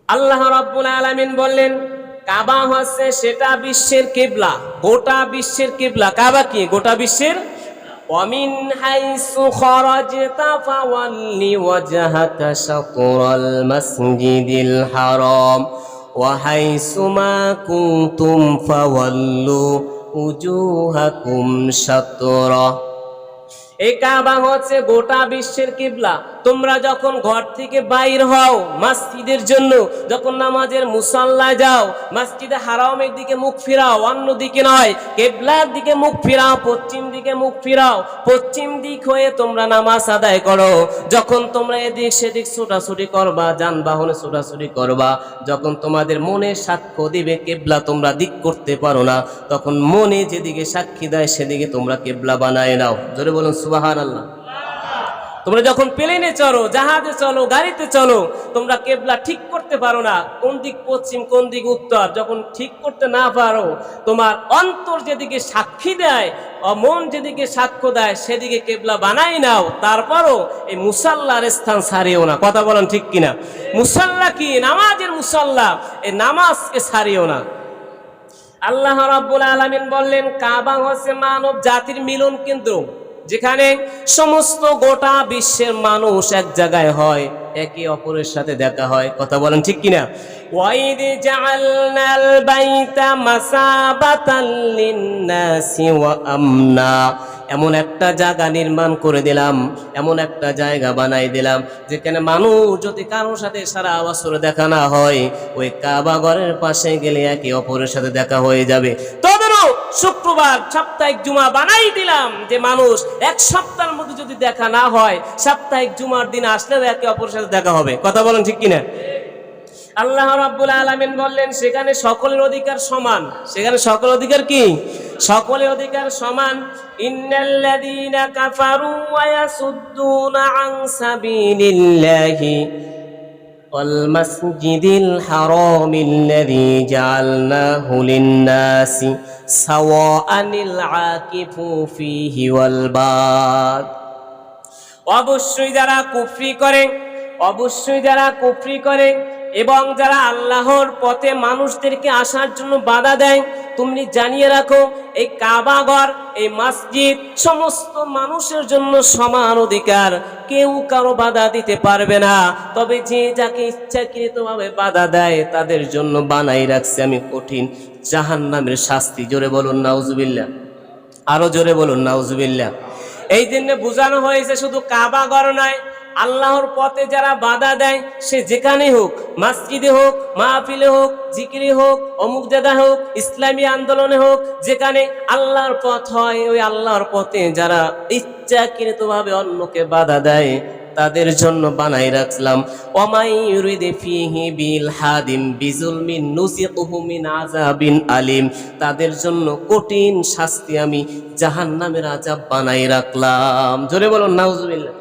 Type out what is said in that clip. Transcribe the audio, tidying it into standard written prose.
আল্লাহ রাব্বুল আলামিন বললেন কাবা হচ্ছে সেটা বিশ্বের কিবলা, গোটা বিশ্বের কিবলা। কাবা কি গোটা বিশ্বের। ওয়ামিন হাইসু খরাজতা ফাওয়াল্লি ওয়াজহাকা শাতরাল মাসজিদিল হারাম ওয়া হাইসু মা কুনতুম ফাওয়াল্লু উজুহাকুম শাতরা। এই কাবা হচ্ছে গোটা বিশ্বের কিবলা। তোমরা যখন ঘর থেকে বাইর হও মসজিদের জন্য, যখন নামাজের মুসাল্লায় যাও, মসজিদে হারামের দিকে মুখ ফিরাও, অন্য দিকে নয়, কিবলার দিকে মুখ ফিরাও, পশ্চিম দিকে মুখ ফিরাও। পশ্চিম দিক হয়ে তোমরা নামাজ আদায় করো। যখন তোমরা এদিক সেদিক ছোটাছুটি করবা, যানবাহনে ছোটাছুটি করবা, যখন তোমাদের মনে সাক্ষ্য দিবে কিবলা তোমরা দিক করতে পারো না, তখন মনে যেদিকে সাক্ষী দেয় সেদিকে তোমরা কিবলা বানায় নাও। জোরে বলুন সুবহানাল্লাহ। তোমরা যখন প্লেনে চলো, জাহাজে চলো, গাড়িতে চলো, তোমরা কিবলা ঠিক করতে পারো না, কোন দিক পশ্চিম কোন দিক উত্তর। যখন ঠিক করতে না পারো, তোমার অন্তর যেদিকে সাক্ষী দেয়, মন যেদিকে সাক্ষ্য দেয়, সেদিকে কিবলা বানাই নাও। তারপরও এই মুসাল্লার স্থান ছাড়িও না। কথা বলেন ঠিক কিনা? মুসাল্লা কি? নামাজের মুসাল্লা, এই নামাজকে ছাড়িও না। আল্লাহ রাব্বুল আলামিন বললেন কাবা হচ্ছে মানব জাতির মিলন কেন্দ্র, যেখানে সমস্ত গোটা বিশ্বের মানুষ এক জায়গায় হয়, একে অপরের সাথে দেখা হয়। কথা বলেন ঠিক কিনা? ওয়াইদ জাআলনাল বাইতা মাসাবাতাল লিন্নাসি ওয়া আমনা। এমন একটা জায়গা নির্মাণ করে দিলাম, এমন একটা জায়গা বানাই দিলাম, যেখানে মানুষ যদি কারোর সাথে সারা বছর দেখা না হয়, ওই কাবা ঘরের পাশে গেলে একে অপরের সাথে দেখা হয়ে যাবে। তদরও শুক্রবার সাপ্তাহিক জুমা বানাই দিলাম, যে মানুষ এক সপ্তাহের মধ্যে যদি দেখা না হয়, সাপ্তাহিক জুমার দিন আসলেও একে অপরের সাথে দেখা হবে। কথা বলেন ঠিক কিনা? আল্লাহ রাব্বুল আলামিন বললেন সেখানে সকলের অধিকার সমান। সেখানে সকল অধিকার কি? সকলের অধিকার সমান। ইন্নাল্লাযীনা কাফারু ওয়া ইয়াসুদ্দুনা আন সাবিলিল্লাহি ওয়াল মাসজিদিল হারামিল্লাযী জাআলনাহু লিন-নাসি সাওয়াআনিল আকিফু ফীহি ওয়াল বাদ। অবশ্যই যারা কুফরি করে, অবশ্যই যারা কুফরি করে এবং যারা আল্লাহর পথে মানুষদেরকে আসার জন্য বাধা দেয়, তুমি জানিয়ে রাখো এই কাবা ঘর, এই মসজিদ সমস্ত মানুষের জন্য সমান অধিকার, কেউ কারো বাধা দিতে পারবে না। তবে যে যাকে ইচ্ছাকৃতভাবে বাধা দেয় তাদের জন্য বানাই রাখছে আমি কঠিন জাহান্নামের শাস্তি। জোরে বলুন নাউজুবিল্লাহ। আরো জোরে বলুন নাউজুবিল্লাহ। এই জন্য বোঝানো হয়েছে শুধু কাবা ঘর নয়, আল্লাহর পথে যারা বাধা দেয়, সে যেখানে হোক, মসজিদে হোক, মাহফিলে হোক, জিকিরে হোক, অমুক জায়গায় হোক, ইসলামী আন্দোলনে হোক, যেখানে আল্লাহর পথ হয়, ওই আল্লাহর পথে যারা ইচ্ছাকৃতভাবে অন্যকে বাধা দেয় তাদের জন্য বানাই রাখলাম ওয়ামাই ইউরিদু ফীহি বিল হাদিম বিজুলমিন নুসিকুহু মিন আযাবিন আলিম। তাদের জন্য কঠিন শাস্তি আমি জাহান্নামের আযাব বানাই রাখলাম। জোরে বলুন নাউজুবিল্লাহ।